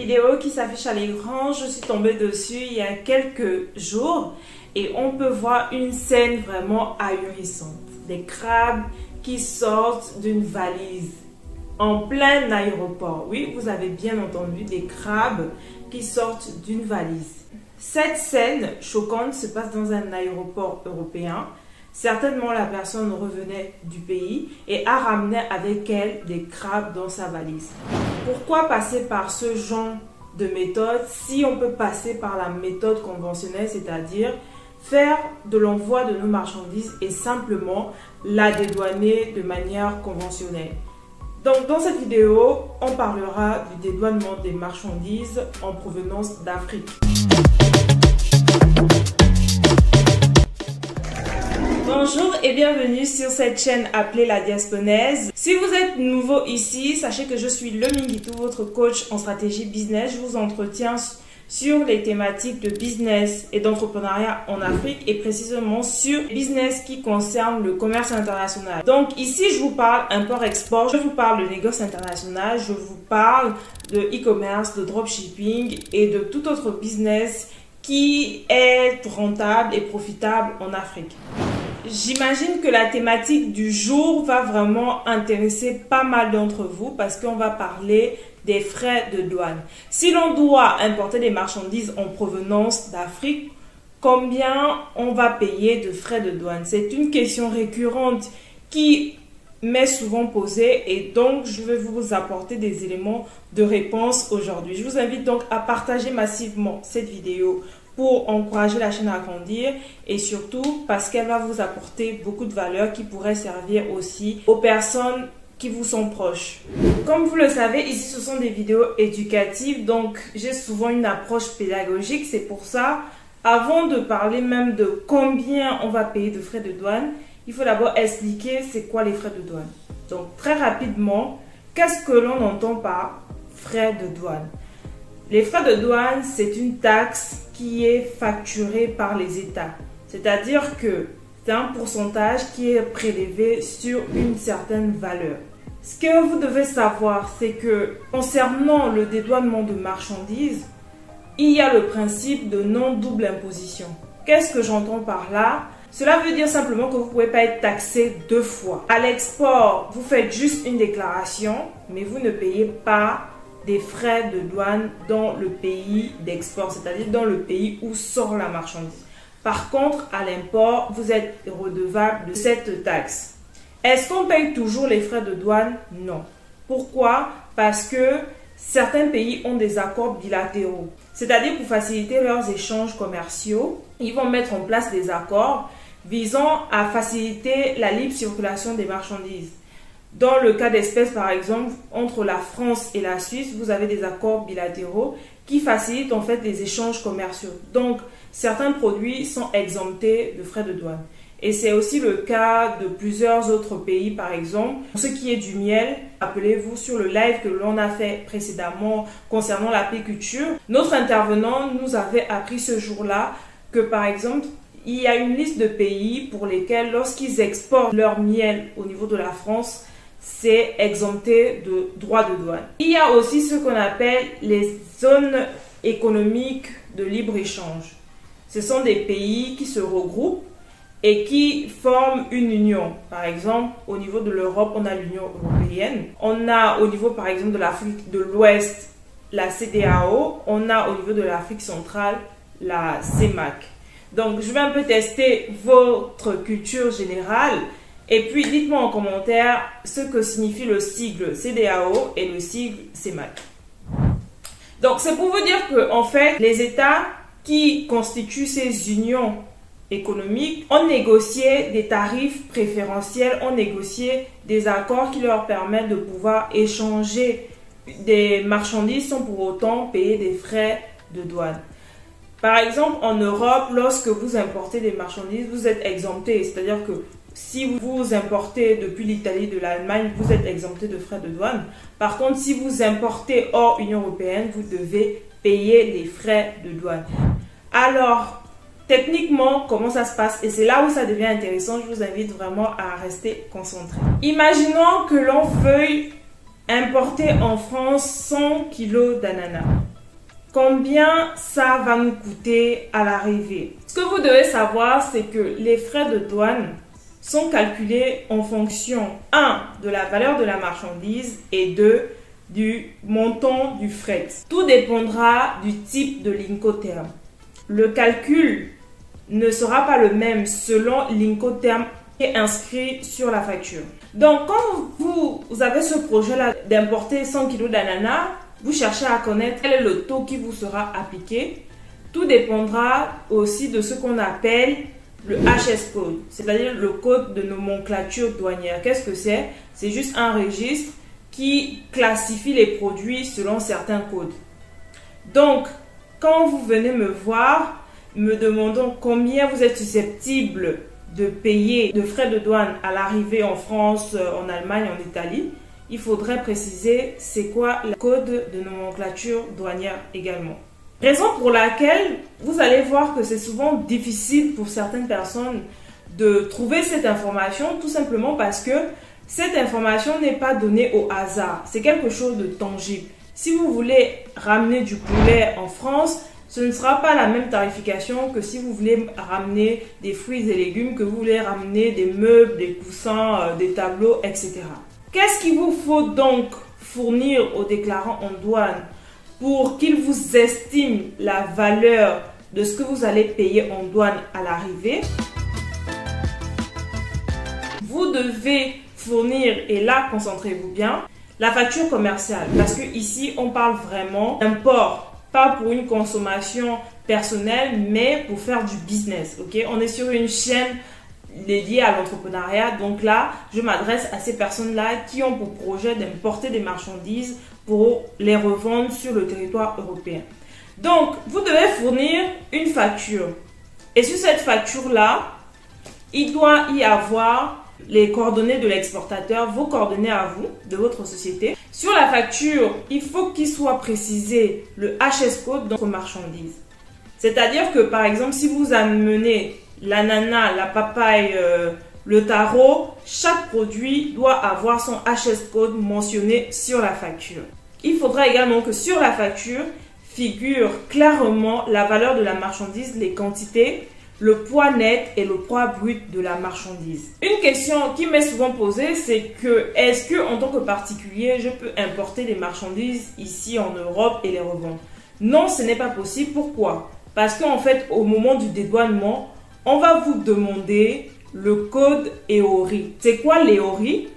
vidéo qui s'affiche à l'écran, je suis tombée dessus il y a quelques jours et on peut voir une scène vraiment ahurissante. Des crabes qui sortent d'une valise en plein aéroport. Oui, vous avez bien entendu, des crabes qui sortent d'une valise. Cette scène choquante se passe dans un aéroport européen. Certainement, la personne revenait du pays et a ramené avec elle des crabes dans sa valise. Pourquoi passer par ce genre de méthode si on peut passer par la méthode conventionnelle, c'est-à-dire faire de l'envoi de nos marchandises et simplement la dédouaner de manière conventionnelle? Donc, dans cette vidéo, on parlera du dédouanement des marchandises en provenance d'Afrique. Bonjour et bienvenue sur cette chaîne appelée La Diasponaise. Si vous êtes nouveau ici, sachez que je suis le Mingitou, votre coach en stratégie business. Je vous entretiens sur les thématiques de business et d'entrepreneuriat en Afrique et précisément sur business qui concerne le commerce international. Donc ici, je vous parle import-export, je vous parle de négoce international, je vous parle de e-commerce, de dropshipping et de tout autre business qui est rentable et profitable en Afrique. J'imagine que la thématique du jour va vraiment intéresser pas mal d'entre vous parce qu'on va parler des frais de douane. Si l'on doit importer des marchandises en provenance d'Afrique, combien on va payer de frais de douane? C'est une question récurrente qui m'est souvent posée et donc je vais vous apporter des éléments de réponse aujourd'hui. Je vous invite donc à partager massivement cette vidéo pour encourager la chaîne à grandir et surtout parce qu'elle va vous apporter beaucoup de valeur qui pourrait servir aussi aux personnes qui vous sont proches. Comme vous le savez, ici ce sont des vidéos éducatives, donc j'ai souvent une approche pédagogique. C'est pour ça, avant de parler même de combien on va payer de frais de douane, il faut d'abord expliquer c'est quoi les frais de douane. Donc très rapidement, qu'est-ce que l'on entend par frais de douane? Les frais de douane, c'est une taxe qui est facturée par les États. C'est-à-dire que c'est un pourcentage qui est prélevé sur une certaine valeur. Ce que vous devez savoir, c'est que concernant le dédouanement de marchandises, il y a le principe de non-double imposition. Qu'est-ce que j'entends par là? Cela veut dire simplement que vous ne pouvez pas être taxé deux fois. À l'export, vous faites juste une déclaration, mais vous ne payez pas des frais de douane dans le pays d'export, c'est-à-dire dans le pays où sort la marchandise. Par contre, à l'import, vous êtes redevable de cette taxe. Est-ce qu'on paye toujours les frais de douane? Non. Pourquoi? Parce que certains pays ont des accords bilatéraux. C'est-à-dire pour faciliter leurs échanges commerciaux, ils vont mettre en place des accords visant à faciliter la libre circulation des marchandises. Dans le cas d'espèce, par exemple, entre la France et la Suisse, vous avez des accords bilatéraux qui facilitent en fait les échanges commerciaux. Donc, certains produits sont exemptés de frais de douane. Et c'est aussi le cas de plusieurs autres pays, par exemple. Pour ce qui est du miel, appelez-vous sur le live que l'on a fait précédemment concernant l'apiculture. Notre intervenant nous avait appris ce jour-là que, par exemple, il y a une liste de pays pour lesquels, lorsqu'ils exportent leur miel au niveau de la France, c'est exempté de droits de douane. Il y a aussi ce qu'on appelle les zones économiques de libre-échange. Ce sont des pays qui se regroupent et qui forment une union. Par exemple, au niveau de l'Europe, on a l'Union européenne. On a au niveau, par exemple, de l'Afrique de l'Ouest, la CEDEAO. On a au niveau de l'Afrique centrale, la CEMAC. Donc, je vais un peu tester votre culture générale. Et puis, dites-moi en commentaire ce que signifie le sigle CEDEAO et le sigle CEMAC. Donc, c'est pour vous dire que, en fait, les États qui constituent ces unions économiques ont négocié des tarifs préférentiels, ont négocié des accords qui leur permettent de pouvoir échanger des marchandises sans pour autant payer des frais de douane. Par exemple, en Europe, lorsque vous importez des marchandises, vous êtes exempté, c'est-à-dire que si vous importez depuis l'Italie, de l'Allemagne, vous êtes exempté de frais de douane. Par contre, si vous importez hors Union européenne, vous devez payer les frais de douane. Alors, techniquement, comment ça se passe? Et c'est là où ça devient intéressant. Je vous invite vraiment à rester concentré. Imaginons que l'on veuille importer en France 100 kg d'ananas. combien ça va nous coûter à l'arrivée. Ce que vous devez savoir, c'est que les frais de douane sont calculés en fonction 1. de la valeur de la marchandise et 2. du montant du fret. Tout dépendra du type de l'Incoterm. Le calcul ne sera pas le même selon l'Incoterm qui est inscrit sur la facture. Donc, quand vous avez ce projet-là d'importer 100 kg d'ananas, vous cherchez à connaître quel est le taux qui vous sera appliqué. Tout dépendra aussi de ce qu'on appelle le HS code, c'est-à-dire le code de nomenclature douanière. Qu'est-ce que c'est? C'est juste un registre qui classifie les produits selon certains codes. Donc, quand vous venez me voir, me demandant combien vous êtes susceptible de payer de frais de douane à l'arrivée en France, en Allemagne, en Italie, il faudrait préciser c'est quoi le code de nomenclature douanière également. Raison pour laquelle vous allez voir que c'est souvent difficile pour certaines personnes de trouver cette information, tout simplement parce que cette information n'est pas donnée au hasard. C'est quelque chose de tangible. Si vous voulez ramener du poulet en France, ce ne sera pas la même tarification que si vous voulez ramener des fruits et légumes, que vous voulez ramener des meubles, des coussins, des tableaux, etc. Qu'est-ce qu'il vous faut donc fournir au déclarant en douane pour qu'il vous estime la valeur de ce que vous allez payer en douane à l'arrivée? Vous devez fournir, et là concentrez-vous bien, la facture commerciale, parce que ici on parle vraiment d'import, pas pour une consommation personnelle, mais pour faire du business. Ok, on est sur une chaîne dédiée à l'entrepreneuriat, donc là je m'adresse à ces personnes-là qui ont pour projet d'importer des marchandises pour les revendre sur le territoire européen. Donc vous devez fournir une facture, et sur cette facture-là, il doit y avoir les coordonnées de l'exportateur, vos coordonnées à vous, de votre société. Sur la facture, il faut qu'il soit précisé le HS code de votre marchandise. C'est-à-dire que par exemple, si vous amenez l'ananas, la papaye, le taro, chaque produit doit avoir son HS code mentionné sur la facture. Il faudra également que sur la facture figure clairement la valeur de la marchandise, les quantités, le poids net et le poids brut de la marchandise. Une question qui m'est souvent posée, c'est que est-ce que en tant que particulier, je peux importer des marchandises ici en Europe et les revendre? Non, ce n'est pas possible. Pourquoi? Parce qu'en fait, au moment du dédouanement, on va vous demander le code EORI. C'est quoi l'EORI?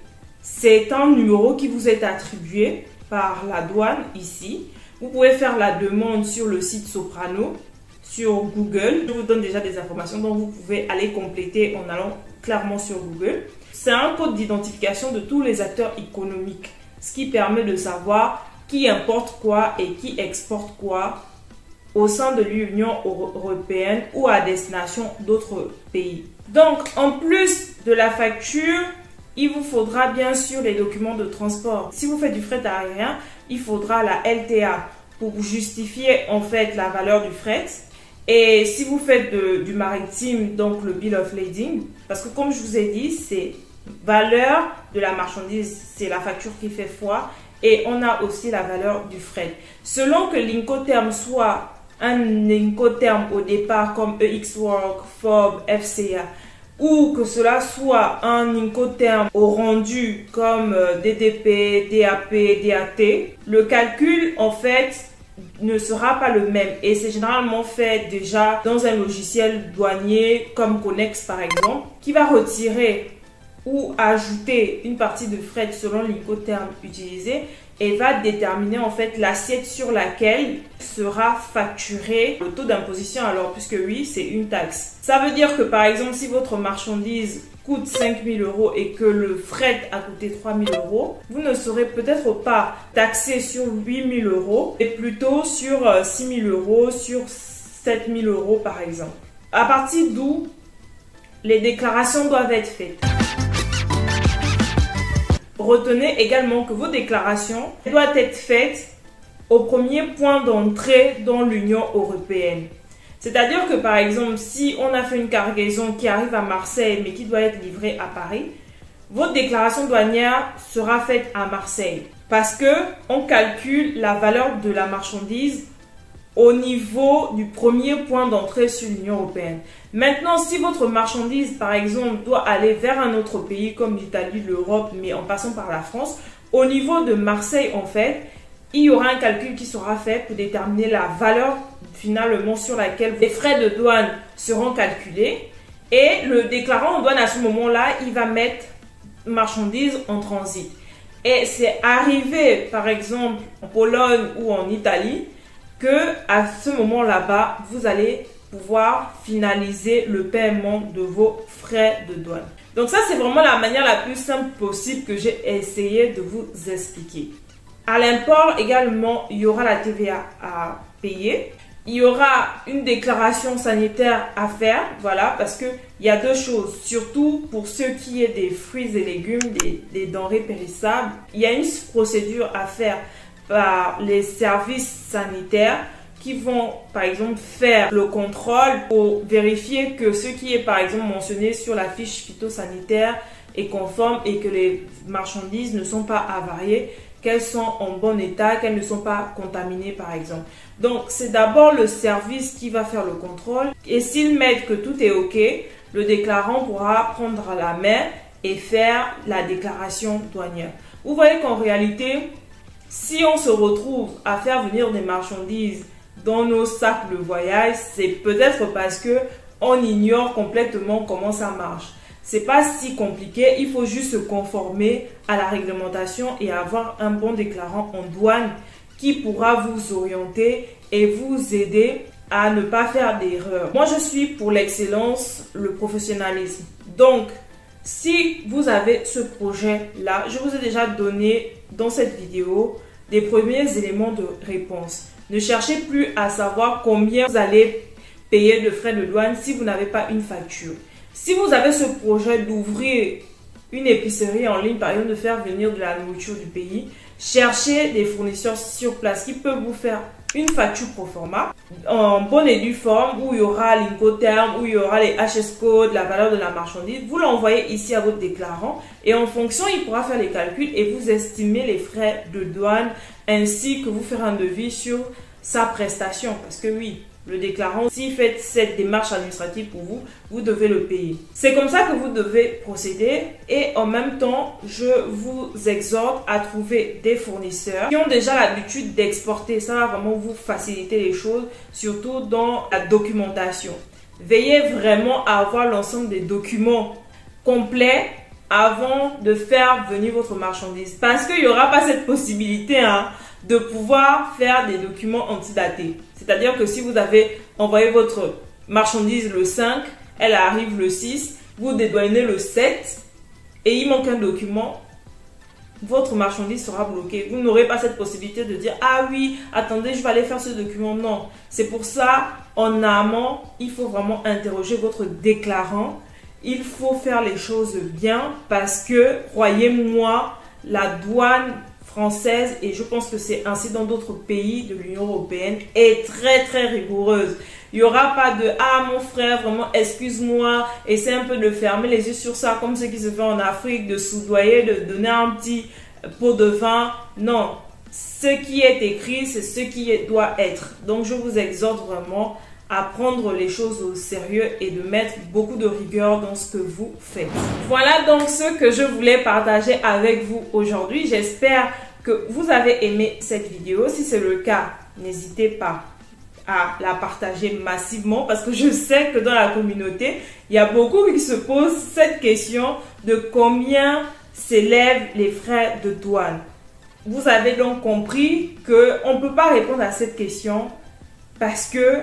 C'est un numéro qui vous est attribué par la douane ici. Vous pouvez faire la demande sur le site Soprano, sur Google. Je vous donne déjà des informations, donc vous pouvez aller compléter en allant clairement sur Google. C'est un code d'identification de tous les acteurs économiques, ce qui permet de savoir qui importe quoi et qui exporte quoi au sein de l'Union européenne ou à destination d'autres pays. Donc, en plus de la facture, il vous faudra bien sûr les documents de transport. Si vous faites du fret aérien, il faudra la LTA pour justifier en fait la valeur du fret. Et si vous faites du maritime, donc le bill of lading, parce que comme je vous ai dit, c'est valeur de la marchandise, c'est la facture qui fait foi, et on a aussi la valeur du fret. Selon que l'Incoterm soit un Incoterm au départ comme EXWork, FOB, FCA, ou que cela soit un Incoterm au rendu comme DDP, DAP, DAT, le calcul en fait ne sera pas le même, et c'est généralement fait déjà dans un logiciel douanier comme Connex par exemple, qui va retirer ou ajouter une partie de fret selon l'Incoterm utilisé et va déterminer en fait l'assiette sur laquelle sera facturé le taux d'imposition, alors puisque oui, c'est une taxe. Ça veut dire que par exemple, si votre marchandise coûte 5 000 € et que le fret a coûté 3 000 €, vous ne serez peut-être pas taxé sur 8 000 €, mais plutôt sur 6 000 €, sur 7 000 € par exemple. À partir d'où les déclarations doivent être faites. Retenez également que vos déclarations doivent être faites au premier point d'entrée dans l'Union européenne. C'est-à-dire que par exemple, si on a fait une cargaison qui arrive à Marseille mais qui doit être livrée à Paris, votre déclaration douanière sera faite à Marseille parce que on calcule la valeur de la marchandise au niveau du premier point d'entrée sur l'Union européenne. Maintenant, si votre marchandise, par exemple, doit aller vers un autre pays comme l'Italie, l'Europe, mais en passant par la France, au niveau de Marseille, en fait, il y aura un calcul qui sera fait pour déterminer la valeur finalement sur laquelle les frais de douane seront calculés. Et le déclarant en douane, à ce moment-là, il va mettre marchandises en transit. Et c'est arrivé, par exemple, en Pologne ou en Italie, que à ce moment là-bas, vous allez pouvoir finaliser le paiement de vos frais de douane. Donc ça, c'est vraiment la manière la plus simple possible que j'ai essayé de vous expliquer. À l'import également, il y aura la TVA à payer. Il y aura une déclaration sanitaire à faire, voilà, parce qu'il y a deux choses, surtout pour ce qui est des fruits et légumes, des denrées périssables. Il y a une procédure à faire par les services sanitaires qui vont, par exemple, faire le contrôle pour vérifier que ce qui est, par exemple, mentionné sur la fiche phytosanitaire est conforme et que les marchandises ne sont pas avariées, qu'elles sont en bon état, qu'elles ne sont pas contaminées, par exemple. Donc, c'est d'abord le service qui va faire le contrôle. Et s'ils mettent que tout est OK, le déclarant pourra prendre la main et faire la déclaration douanière. Vous voyez qu'en réalité, si on se retrouve à faire venir des marchandises dans nos sacs de voyage, c'est peut-être parce que on ignore complètement comment ça marche. C'est pas si compliqué, il faut juste se conformer à la réglementation et avoir un bon déclarant en douane qui pourra vous orienter et vous aider à ne pas faire d'erreurs. Moi, je suis pour l'excellence, le professionnalisme. Donc, si vous avez ce projet-là, je vous ai déjà donné dans cette vidéo des premiers éléments de réponse. Ne cherchez plus à savoir combien vous allez payer de frais de douane si vous n'avez pas une facture. Si vous avez ce projet d'ouvrir une épicerie en ligne, par exemple de faire venir de la nourriture du pays, cherchez des fournisseurs sur place qui peuvent vous faire une facture pro forma en bonne et due forme où il y aura l'Incoterm, où il y aura les HS codes, la valeur de la marchandise. Vous l'envoyez ici à votre déclarant et en fonction, il pourra faire les calculs et vous estimer les frais de douane ainsi que vous faire un devis sur sa prestation. Parce que oui, le déclarant, s'il fait cette démarche administrative pour vous, vous devez le payer. C'est comme ça que vous devez procéder et en même temps, je vous exhorte à trouver des fournisseurs qui ont déjà l'habitude d'exporter. Ça va vraiment vous faciliter les choses, surtout dans la documentation. Veillez vraiment à avoir l'ensemble des documents complets avant de faire venir votre marchandise. Parce qu'il n'y aura pas cette possibilité de pouvoir faire des documents antidatés. C'est-à-dire que si vous avez envoyé votre marchandise le 5, elle arrive le 6, vous dédouanez le 7 et il manque un document, votre marchandise sera bloquée. Vous n'aurez pas cette possibilité de dire « Ah oui, attendez, je vais aller faire ce document. » Non, c'est pour ça, en amont, il faut vraiment interroger votre déclarant. Il faut faire les choses bien parce que, croyez-moi, la douane française, et je pense que c'est ainsi dans d'autres pays de l'Union européenne, est très très rigoureuse. Il n'y aura pas de « Ah mon frère, vraiment excuse-moi, essaie un peu de fermer les yeux sur ça comme ce qui se fait en Afrique, de soudoyer, de donner un petit pot de vin. » Non, ce qui est écrit, c'est ce qui doit être. Donc je vous exhorte vraiment à prendre les choses au sérieux et de mettre beaucoup de rigueur dans ce que vous faites. Voilà donc ce que je voulais partager avec vous aujourd'hui. J'espère que vous avez aimé cette vidéo. Si c'est le cas, n'hésitez pas à la partager massivement parce que je sais que dans la communauté, il y a beaucoup qui se posent cette question de combien s'élèvent les frais de douane. Vous avez donc compris qu'on ne peut pas répondre à cette question parce que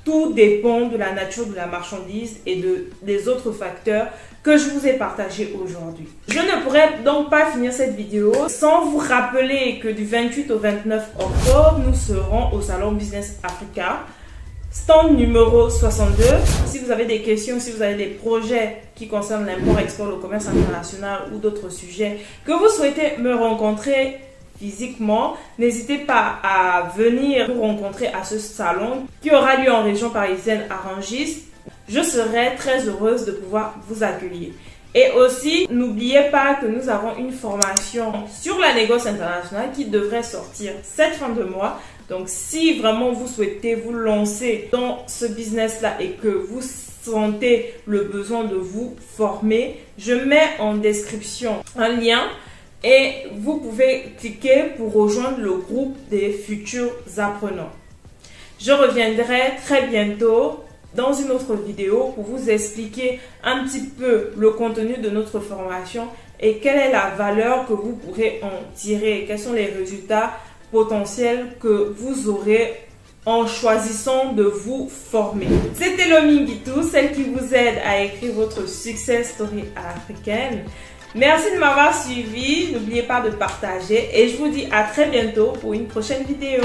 tout dépend de la nature de la marchandise et des autres facteurs que je vous ai partagés aujourd'hui. Je ne pourrais donc pas finir cette vidéo sans vous rappeler que du 28 au 29 octobre, nous serons au Salon Business Africa, stand numéro 62. Si vous avez des questions, si vous avez des projets qui concernent l'import-export, le commerce international ou d'autres sujets que vous souhaitez me rencontrer physiquement, n'hésitez pas à venir nous rencontrer à ce salon qui aura lieu en région parisienne à Rungis. Je serai très heureuse de pouvoir vous accueillir. Et aussi, n'oubliez pas que nous avons une formation sur la négoce internationale qui devrait sortir cette fin de mois. Donc, si vraiment vous souhaitez vous lancer dans ce business-là et que vous sentez le besoin de vous former, je mets en description un lien et vous pouvez cliquer pour rejoindre le groupe des futurs apprenants. Je reviendrai très bientôt dans une autre vidéo pour vous expliquer un petit peu le contenu de notre formation et quelle est la valeur que vous pourrez en tirer, quels sont les résultats potentiels que vous aurez en choisissant de vous former. C'était Lominguitou, celle qui vous aide à écrire votre success story à l'africaine. Merci de m'avoir suivi, n'oubliez pas de partager et je vous dis à très bientôt pour une prochaine vidéo.